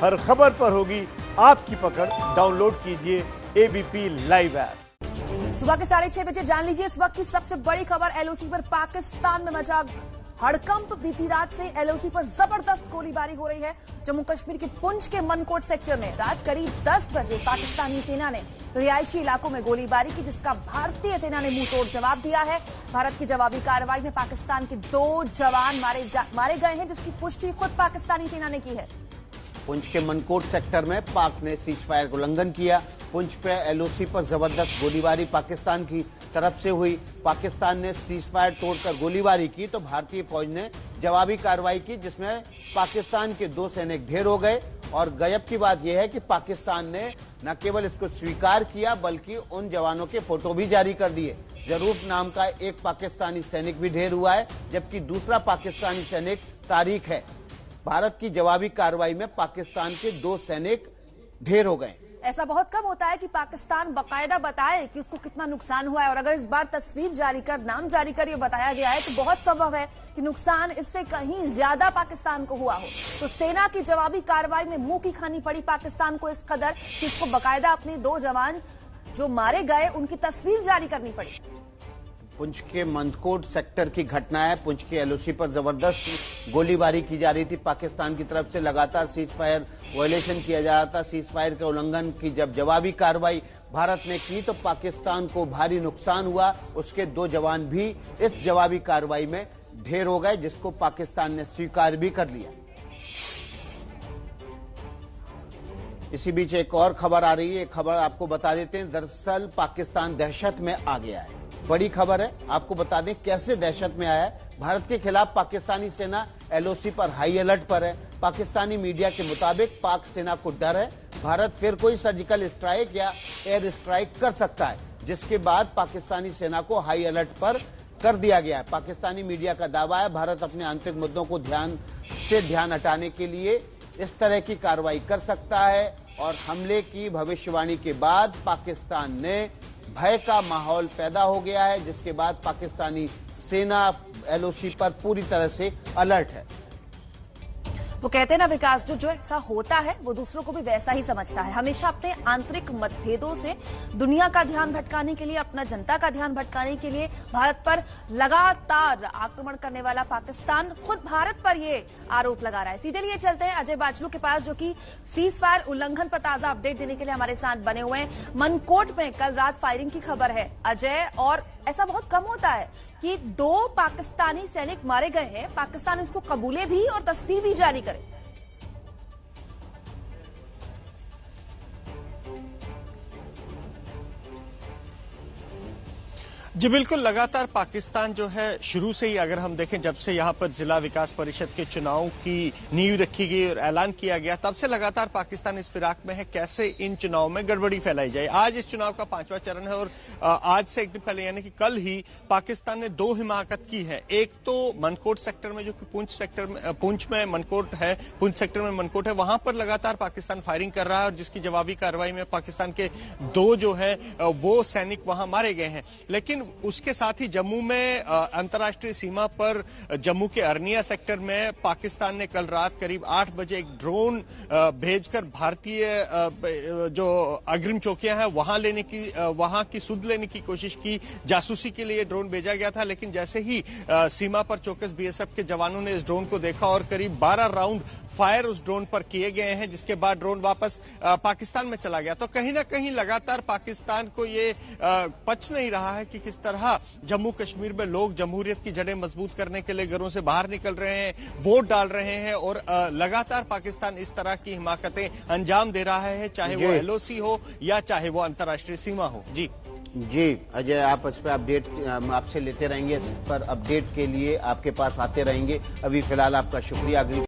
हर खबर पर होगी आपकी पकड़। डाउनलोड कीजिए एबीपी लाइव ऐप। सुबह के 6:30 बजे जान लीजिए इस वक्त की सबसे बड़ी खबर। एलओसी पर पाकिस्तान में मचा हड़कंप। बीती रात से एलओसी पर जबरदस्त गोलीबारी हो रही है। जम्मू कश्मीर के पुंछ के मनकोट सेक्टर में रात करीब 10 बजे पाकिस्तानी सेना ने रिहायशी इलाकों में गोलीबारी की, जिसका भारतीय सेना ने मुंहतोड़ जवाब दिया है। भारत की जवाबी कार्रवाई में पाकिस्तान के 2 जवान मारे गए हैं, जिसकी पुष्टि खुद पाकिस्तानी सेना ने की है। पुंछ के मनकोट सेक्टर में पाक ने सीज फायर का उल्लंघन किया। पुंछ पे एलओसी पर जबरदस्त गोलीबारी पाकिस्तान की तरफ से हुई। पाकिस्तान ने सीज फायर तोड़कर गोलीबारी की तो भारतीय फौज ने जवाबी कार्रवाई की, जिसमें पाकिस्तान के 2 सैनिक ढेर हो गए। और गजब की बात यह है कि पाकिस्तान ने न केवल इसको स्वीकार किया बल्कि उन जवानों के फोटो भी जारी कर दिए। जरूफ नाम का एक पाकिस्तानी सैनिक भी ढेर हुआ है, जबकि दूसरा पाकिस्तानी सैनिक तारिक है। भारत की जवाबी कार्रवाई में पाकिस्तान के 2 सैनिक ढेर हो गए। ऐसा बहुत कम होता है कि पाकिस्तान बाकायदा बताए कि उसको कितना नुकसान हुआ है, और अगर इस बार तस्वीर जारी कर, नाम जारी कर ये बताया गया है तो बहुत संभव है कि नुकसान इससे कहीं ज्यादा पाकिस्तान को हुआ हो। तो सेना की जवाबी कार्रवाई में मुंह की खानी पड़ी पाकिस्तान को इस कदर कि इसको बाकायदा अपने 2 जवान जो मारे गए उनकी तस्वीर जारी करनी पड़ी। पुंछ के मनकोट सेक्टर की घटना है। पुंछ के एलओसी पर जबरदस्त गोलीबारी की जा रही थी। पाकिस्तान की तरफ से लगातार सीज फायर वायलेशन किया जा रहा था। सीज फायर के उल्लंघन की जब जवाबी कार्रवाई भारत ने की तो पाकिस्तान को भारी नुकसान हुआ। उसके 2 जवान भी इस जवाबी कार्रवाई में ढेर हो गए, जिसको पाकिस्तान ने स्वीकार भी कर लिया। इसी बीच एक और खबर आ रही है। खबर आपको बता देते हैं। दरअसल पाकिस्तान दहशत में आ गया है। बड़ी खबर है, आपको बता दें कैसे दहशत में आया है। भारत के खिलाफ पाकिस्तानी सेना एलओसी पर हाई अलर्ट पर है। पाकिस्तानी मीडिया के मुताबिक पाक सेना को डर है भारत फिर कोई सर्जिकल स्ट्राइक या एयर स्ट्राइक कर सकता है, जिसके बाद पाकिस्तानी सेना को हाई अलर्ट पर कर दिया गया है। पाकिस्तानी मीडिया का दावा है भारत अपने आंतरिक मुद्दों को ध्यान हटाने के लिए इस तरह की कार्रवाई कर सकता है। और हमले की भविष्यवाणी के बाद पाकिस्तान ने भय का माहौल पैदा हो गया है, जिसके बाद पाकिस्तानी सेना एलओसी पर पूरी तरह से अलर्ट है। वो कहते हैं ना विकास, जो ऐसा होता है वो दूसरों को भी वैसा ही समझता है। हमेशा अपने आंतरिक मतभेदों से दुनिया का ध्यान भटकाने के लिए, अपना जनता का ध्यान भटकाने के लिए भारत पर लगातार आक्रमण करने वाला पाकिस्तान खुद भारत पर ये आरोप लगा रहा है। सीधे लिए चलते हैं अजय बाचलू के पास, जो कि सीज फायर उल्लंघन पर ताजा अपडेट देने के लिए हमारे साथ बने हुए हैं। मनकोट में कल रात फायरिंग की खबर है अजय, और ऐसा बहुत कम होता है कि 2 पाकिस्तानी सैनिक मारे गए हैं, पाकिस्तान इसको कबूले भी और तस्वीर भी जारी करे। जी बिल्कुल, लगातार पाकिस्तान जो है शुरू से ही अगर हम देखें, जब से यहाँ पर जिला विकास परिषद के चुनाव की नींव रखी गई और ऐलान किया गया, तब से लगातार पाकिस्तान इस फिराक में है कैसे इन चुनाव में गड़बड़ी फैलाई जाए। आज इस चुनाव का 5वां चरण है और आज से एक दिन पहले यानी कि कल ही पाकिस्तान ने 2 हिमाकत की है। एक तो मनकोट सेक्टर में, जो कि पुंछ में मनकोट है, पुंछ सेक्टर में मनकोट है, वहां पर लगातार पाकिस्तान फायरिंग कर रहा है और जिसकी जवाबी कार्रवाई में पाकिस्तान के 2 जो है वो सैनिक वहां मारे गए हैं। लेकिन उसके साथ ही जम्मू में अंतर्राष्ट्रीय सीमा पर जम्मू के अरनिया सेक्टर में पाकिस्तान ने कल रात करीब 8 बजे एक ड्रोन भेजकर भारतीय जो अग्रिम चौकियां हैं वहां की सुध लेने की कोशिश की। जासूसी के लिए ड्रोन भेजा गया था, लेकिन जैसे ही सीमा पर चौकस बीएसएफ के जवानों ने इस ड्रोन को देखा और करीब 12 राउंड फायर उस ड्रोन पर किए गए हैं, जिसके बाद ड्रोन वापस पाकिस्तान में चला गया। तो कहीं ना कहीं लगातार पाकिस्तान को ये पच नहीं रहा है कि किस तरह जम्मू कश्मीर में लोग जमहूरियत की जड़ें मजबूत करने के लिए घरों से बाहर निकल रहे हैं, वोट डाल रहे हैं, और लगातार पाकिस्तान इस तरह की हिमाकतें अंजाम दे रहा है, चाहे वो एलओसी हो या चाहे वो अंतर्राष्ट्रीय सीमा हो। जी अजय, आप इस पर अपडेट आपसे लेते रहेंगे। इस पर अपडेट के लिए आपके पास आते रहेंगे। अभी फिलहाल आपका शुक्रिया। अगली